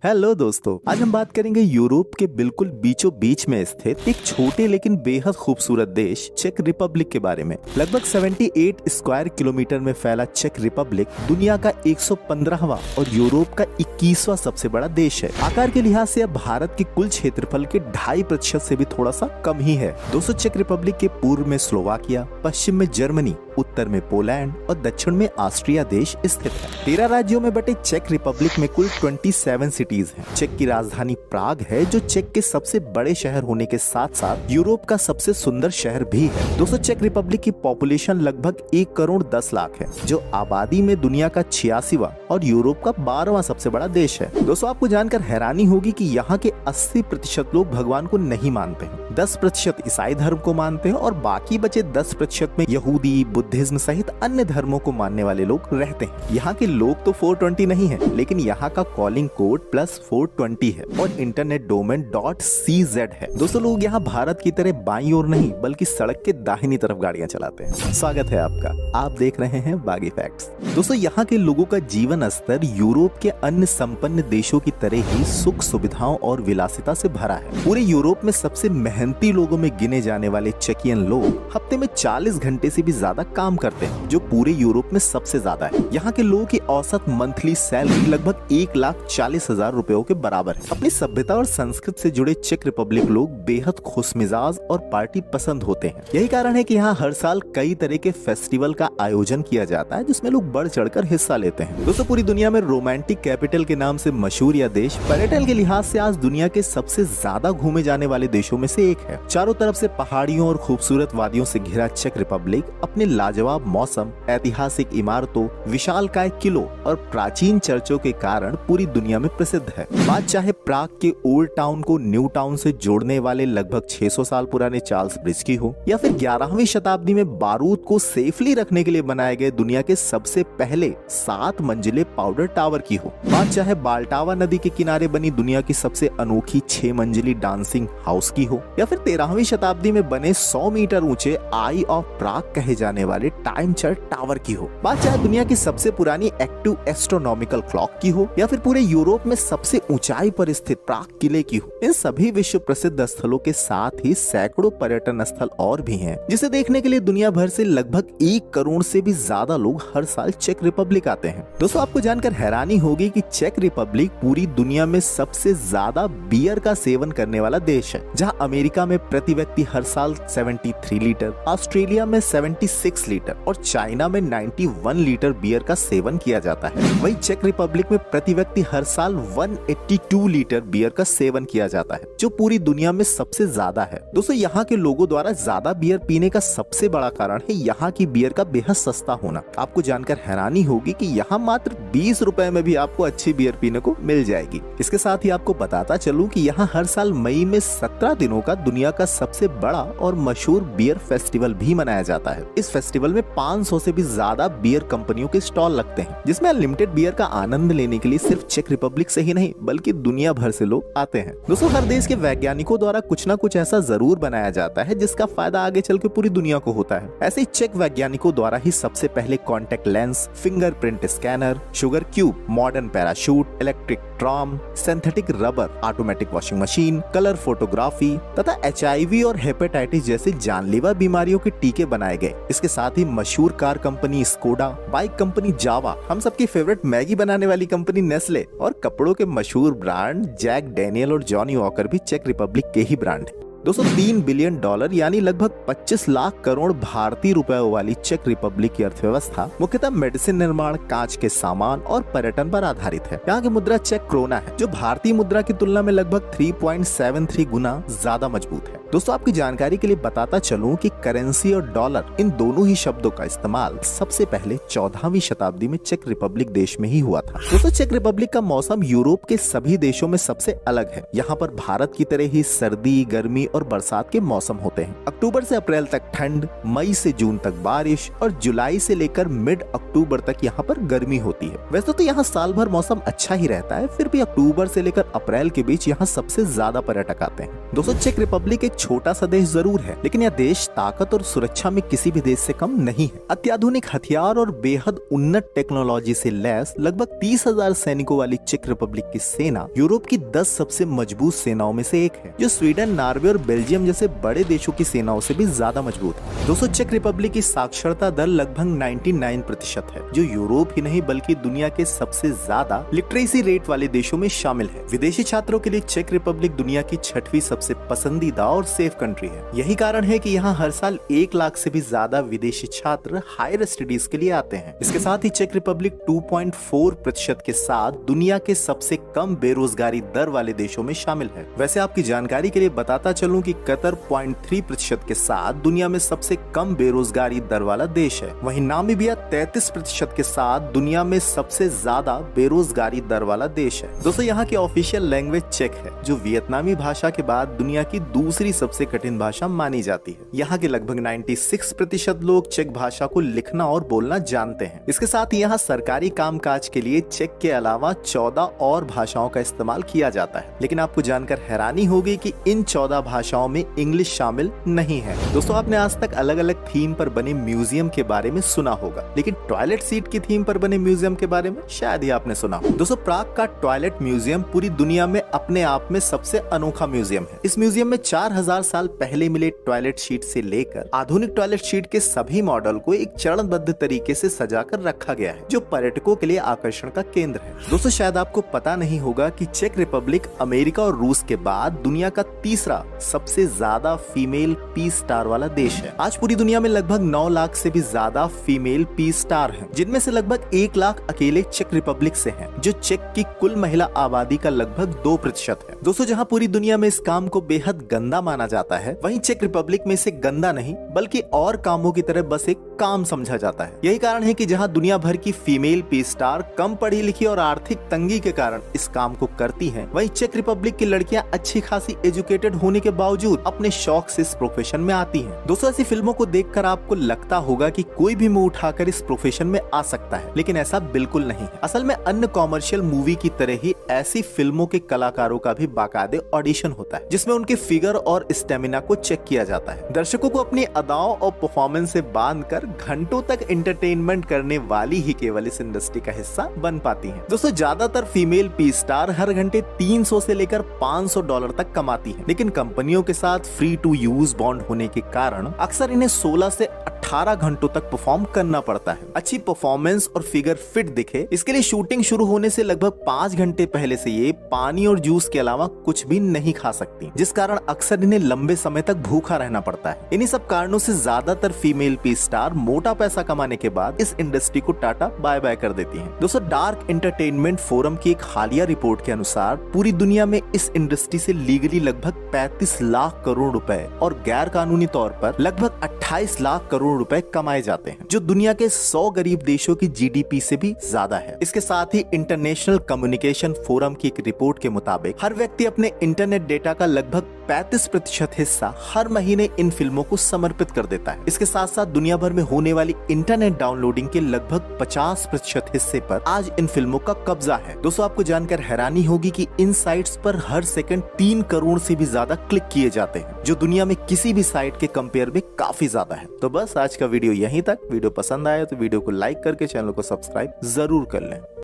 Hello दोस्तों, आज हम बात करेंगे यूरोप के बिल्कुल बीचों बीच में स्थित एक छोटे लेकिन बेहद खूबसूरत देश चेक रिपब्लिक के बारे में। लगभग 78 स्क्वायर किलोमीटर में फैला चेक रिपब्लिक दुनिया का 115वां और यूरोप का 21वां सबसे बड़ा देश है। आकार के लिहाज से अब भारत के कुल क्षेत्रफल के 2.5% से भी थोड़ा सा कम ही है। दोस्तों, चेक रिपब्लिक के पूर्व में स्लोवाकिया, पश्चिम में जर्मनी, उत्तर में पोलैंड और दक्षिण में ऑस्ट्रिया देश स्थित है। 13 राज्यों में बटे चेक रिपब्लिक में कुल 27 सिटीज हैं। चेक की राजधानी प्राग है, जो चेक के सबसे बड़े शहर होने के साथ साथ यूरोप का सबसे सुंदर शहर भी है। दोस्तों, चेक रिपब्लिक की पॉपुलेशन लगभग 1 करोड़ 10 लाख है, जो आबादी में दुनिया का 86वां और यूरोप का 12वां सबसे बड़ा देश है। दोस्तों, आपको जानकर हैरानी होगी कि यहाँ के 80% लोग भगवान को नहीं मानते हैं, 10% ईसाई धर्म को मानते हैं और बाकी बचे 10% में यहूदी, बुद्धिज्म सहित अन्य धर्मों को मानने वाले लोग रहते हैं। यहाँ के लोग तो 420 नहीं है, लेकिन यहाँ का कॉलिंग कोड +420 है और इंटरनेट डोमेन .cz है। दोस्तों, लोग यहाँ भारत की तरह बाईं ओर नहीं बल्कि सड़क के दाहिनी तरफ गाड़ियाँ चलाते हैं। स्वागत है आपका, आप देख रहे हैं बागी फैक्ट्स। दोस्तों, यहाँ के लोगों का जीवन स्तर यूरोप के अन्य संपन्न देशों की तरह ही सुख सुविधाओं और विलासिता से भरा है। पूरे यूरोप में सबसे मेहनती लोगों में गिने जाने वाले चेकियन लोग हफ्ते में 40 घंटे से भी ज्यादा काम करते हैं, जो पूरे यूरोप में सबसे ज्यादा है। यहाँ के लोगों की औसत मंथली सैलरी लगभग 1,40,000 रुपयों के बराबर है। अपनी सभ्यता और संस्कृति से जुड़े चेक रिपब्लिक लोग बेहद खुशमिजाज और पार्टी पसंद होते हैं। यही कारण है कि यहाँ हर साल कई तरह के फेस्टिवल का आयोजन किया जाता है, जिसमें लोग बढ़ चढ़कर हिस्सा लेते हैं। दोस्तों, पूरी दुनिया में रोमांटिक कैपिटल के नाम से मशहूर यह देश पर्यटन के लिहाज से आज दुनिया के सबसे ज्यादा घूमे जाने वाले देशों में से एक है। चारों तरफ से पहाड़ियों और खूबसूरत वादियों से घिरा चेक रिपब्लिक अपने लाजवाब मौसम, ऐतिहासिक इमारतों, विशालकाय किलों और प्राचीन चर्चों के कारण पूरी दुनिया में प्रसिद्ध है। बात चाहे प्राग के ओल्ड टाउन को न्यू टाउन से जोड़ने वाले लगभग 600 साल पुराने चार्ल्स ब्रिज की हो, या फिर 11वीं शताब्दी में बारूद को सेफली रखने के लिए बनाए गए दुनिया के सबसे पहले 7 मंजिले पाउडर टावर की हो, बात चाहे बाल्टावा नदी के किनारे बनी दुनिया की सबसे अनोखी 6 मंजिली डांसिंग हाउस की हो, या फिर 13वीं शताब्दी में बने 100 मीटर ऊंचे आई ऑफ प्राग कहे जाने वाले टाइम चर्च टावर की हो, बात चाहे दुनिया की सबसे पुरानी एक्टिव एस्ट्रोनॉमिकल क्लॉक की हो, या फिर पूरे यूरोप में सबसे ऊंचाई पर स्थित प्राग किले की हो। इन सभी विश्व प्रसिद्ध स्थलों के साथ ही सैकड़ों पर्यटन स्थल और भी हैं, जिसे देखने के लिए दुनिया भर से लगभग 1 करोड़ से भी ज्यादा लोग हर साल चेक रिपब्लिक आते हैं। दोस्तों, आपको जानकर हैरानी होगी कि चेक रिपब्लिक पूरी दुनिया में सबसे ज्यादा बियर का सेवन करने वाला देश है, जहां अमेरिका में प्रति व्यक्ति हर साल 73 लीटर, ऑस्ट्रेलिया में 76 लीटर और चाइना में 91 लीटर बियर का सेवन किया जाता है। वहीं चेक रिपब्लिक में प्रति व्यक्ति हर साल 182 लीटर बियर का सेवन किया जाता है, जो पूरी दुनिया में सबसे ज्यादा है। दोस्तों, यहाँ के लोगों द्वारा ज्यादा बियर पीने का सबसे बड़ा कारण है यहाँ की बियर का बेहद सस्ता होना। आपको जानकर हैरानी होगी कि यहाँ मात्र 20 रुपए में भी आपको अच्छी बियर पीने को मिल जाएगी। इसके साथ ही आपको बताता चलूं कि यहाँ हर साल मई में 17 दिनों का दुनिया का सबसे बड़ा और मशहूर बियर फेस्टिवल भी मनाया जाता है। इस फेस्टिवल में 500 से भी ज्यादा बियर कंपनियों के स्टॉल लगते हैं, जिसमें अनलिमिटेड बियर का आनंद लेने के लिए सिर्फ चेक रिपब्लिक से ही नहीं बल्कि दुनिया भर से लोग आते हैं। दोस्तों, हर देश के वैज्ञानिकों द्वारा कुछ न कुछ ऐसा जरूर बनाया जाता है जिसका फायदा आगे चल के पूरी दुनिया को होता है। ऐसे ही चेक वैज्ञानिकों द्वारा ही सबसे पहले contact lens, fingerprint scanner, sugar cube, modern parachute, electric tram, synthetic rubber, automatic washing machine, colour photography तथा HIV और हेपेटाइटिस जैसी जानलेवा बीमारियों के टीके बनाए गए। इसके साथ ही मशहूर car company Skoda, bike company Jawa, हम सबकी फेवरेट मैगी बनाने वाली कंपनी नेस्ले और कपड़ों के मशहूर ब्रांड जैक डेनियल और जॉनी वॉकर भी चेक रिपब्लिक के ही ब्रांड है। दोस्तों, $3 बिलियन यानी लगभग 25 लाख करोड़ भारतीय रुपयों वाली चेक रिपब्लिक की अर्थव्यवस्था मुख्यतः मेडिसिन निर्माण, कांच के सामान और पर्यटन पर आधारित है। यहाँ की मुद्रा चेक क्रोना है, जो भारतीय मुद्रा की तुलना में लगभग 3.73 गुना ज्यादा मजबूत है। दोस्तों, आपकी जानकारी के लिए बताता चलूं कि करेंसी और डॉलर, इन दोनों ही शब्दों का इस्तेमाल सबसे पहले 14वीं शताब्दी में चेक रिपब्लिक देश में ही हुआ था। दोस्तों, चेक रिपब्लिक का मौसम यूरोप के सभी देशों में सबसे अलग है। यहाँ पर भारत की तरह ही सर्दी, गर्मी और बरसात के मौसम होते हैं। अक्टूबर से अप्रैल तक ठंड, मई से जून तक बारिश और जुलाई से लेकर मिड अक्टूबर तक यहाँ पर गर्मी होती है। वैसे तो यहाँ साल भर मौसम अच्छा ही रहता है, फिर भी अक्टूबर से लेकर अप्रैल के बीच यहाँ सबसे ज्यादा पर्यटक आते हैं। दोस्तों, चेक रिपब्लिक एक छोटा सा देश जरूर है, लेकिन यह देश ताकत और सुरक्षा में किसी भी देश से कम नहीं है। अत्याधुनिक हथियार और बेहद उन्नत टेक्नोलॉजी से लैस लगभग 30,000 सैनिकों वाली चेक रिपब्लिक की सेना यूरोप की 10 सबसे मजबूत सेनाओं में से एक है, जो स्वीडन, नॉर्वे और बेल्जियम जैसे बड़े देशों की सेनाओं से भी ज्यादा मजबूत है। दोस्तों, चेक रिपब्लिक की साक्षरता दर लगभग 99% है, जो यूरोप ही नहीं बल्कि दुनिया के सबसे ज्यादा लिटरेसी रेट वाले देशों में शामिल है। विदेशी छात्रों के लिए चेक रिपब्लिक दुनिया की 6वीं सबसे पसंदीदा और सेफ कंट्री है। यही कारण है कि यहाँ हर साल 1 लाख से भी ज्यादा विदेशी छात्र हायर स्टडीज के लिए आते हैं। इसके साथ ही चेक रिपब्लिक 2.4% के साथ दुनिया के सबसे कम बेरोजगारी दर वाले देशों में शामिल है। वैसे आपकी जानकारी के लिए बताता चलूं कि कतर 0.3% के साथ दुनिया में सबसे कम बेरोजगारी दर वाला देश है। वहीं नामीबिया 33% के साथ दुनिया में सबसे ज्यादा बेरोजगारी दर वाला देश है। दोस्तों, यहाँ की ऑफिशियल लैंग्वेज चेक है, जो वियतनामी भाषा के बाद दुनिया की दूसरी सबसे कठिन भाषा मानी जाती है। यहाँ के लगभग 96% लोग चेक भाषा को लिखना और बोलना जानते हैं। इसके साथ ही यहाँ सरकारी कामकाज के लिए चेक के अलावा 14 और भाषाओं का इस्तेमाल किया जाता है, लेकिन आपको जानकर हैरानी होगी कि इन 14 भाषाओं में इंग्लिश शामिल नहीं है। दोस्तों, आपने आज तक अलग अलग थीम पर बने म्यूजियम के बारे में सुना होगा, लेकिन टॉयलेट सीट की थीम पर बने म्यूजियम के बारे में शायद ही आपने सुना हो। दोस्तों, प्राग का टॉयलेट म्यूजियम पूरी दुनिया में अपने आप में सबसे अनोखा म्यूजियम है। इस म्यूजियम में 4000 साल पहले मिले टॉयलेट शीट से लेकर आधुनिक टॉयलेट शीट के सभी मॉडल को एक चरणबद्ध तरीके से सजाकर रखा गया है, जो पर्यटकों के लिए आकर्षण का केंद्र है। दोस्तों, शायद आपको पता नहीं होगा कि चेक रिपब्लिक अमेरिका और रूस के बाद दुनिया का तीसरा सबसे ज्यादा फीमेल पीस स्टार वाला देश है। आज पूरी दुनिया में लगभग 9 लाख से भी ज्यादा फीमेल पीस स्टार हैं, जिनमें से लगभग 1 लाख अकेले चेक रिपब्लिक से हैं, जो चेक की कुल महिला आबादी का लगभग 2% है। दोस्तों, जहां पूरी दुनिया में इस काम को बेहद गंदा माना जाता है, वहीं चेक रिपब्लिक में इसे गंदा नहीं बल्कि और कामों की तरह बस एक काम समझा जाता है। यही कारण है कि जहां दुनिया भर की फीमेल पीस स्टार कम पढ़ी लिखी और आर्थिक तंगी के कारण इस काम को करती हैं, वहीं चेक रिपब्लिक की लड़कियां अच्छी खासी एजुकेटेड होने के बावजूद अपने शौक से इस प्रोफेशन में आती हैं। दोस्तों, ऐसी फिल्मों को देखकर आपको लगता होगा कि कोई भी मुंह उठाकर इस प्रोफेशन में आ सकता है, लेकिन ऐसा बिल्कुल नहीं है। असल में अन्य कॉमर्शियल मूवी की तरह ही ऐसी फिल्मों के कलाकारों का भी बाकायदे ऑडिशन होता है, जिसमें उनके फिगर और स्टेमिना को चेक किया जाता है। दर्शकों को अपनी अदाओं और परफॉर्मेंस से बांधकर घंटों तक एंटरटेनमेंट करने वाली ही केवल इस इंडस्ट्री का हिस्सा बन पाती हैं। दोस्तों, ज्यादातर फीमेल पीस स्टार हर घंटे 300 से लेकर $500 तक कमाती हैं, लेकिन कंपनियों के साथ फ्री टू यूज बॉन्ड होने के कारण अक्सर इन्हें 16 से 18 घंटों तक परफॉर्म करना पड़ता है। अच्छी परफॉर्मेंस और फिगर फिट दिखे, इसके लिए शूटिंग शुरू होने से लगभग 5 घंटे पहले से ये पानी और जूस के अलावा कुछ भी नहीं खा सकती, जिस कारण अक्सर इन्हें लंबे समय तक भूखा रहना पड़ता है। इन्हीं सब कारणों से ज्यादातर फीमेल पीस स्टार मोटा पैसा कमाने के बाद इस इंडस्ट्री को टाटा बाय बाय कर देती हैं। दोस्तों, डार्क एंटरटेनमेंट फोरम की एक हालिया रिपोर्ट के अनुसार पूरी दुनिया में इस इंडस्ट्री से लीगली लगभग 35 लाख करोड़ रुपए और गैर कानूनी तौर पर लगभग 28 लाख करोड़ रुपए कमाए जाते हैं, जो दुनिया के 100 गरीब देशों की जीडीपी से भी ज्यादा है। इसके साथ ही इंटरनेशनल कम्युनिकेशन फोरम की एक रिपोर्ट के मुताबिक हर व्यक्ति अपने इंटरनेट डेटा का लगभग 35% हिस्सा हर महीने इन फिल्मों को समर्पित कर देता है। इसके साथ साथ दुनिया भर में होने वाली इंटरनेट डाउनलोडिंग के लगभग 50% हिस्से पर आज इन फिल्मों का कब्जा है। दोस्तों, आपको जानकर हैरानी होगी कि इन साइट्स पर हर सेकंड 3 करोड़ से भी ज्यादा क्लिक किए जाते हैं, जो दुनिया में किसी भी साइट के कंपेयर में काफी ज्यादा है। तो बस आज का वीडियो यहीं तक। वीडियो पसंद आया तो वीडियो को लाइक करके चैनल को सब्सक्राइब जरूर कर लें।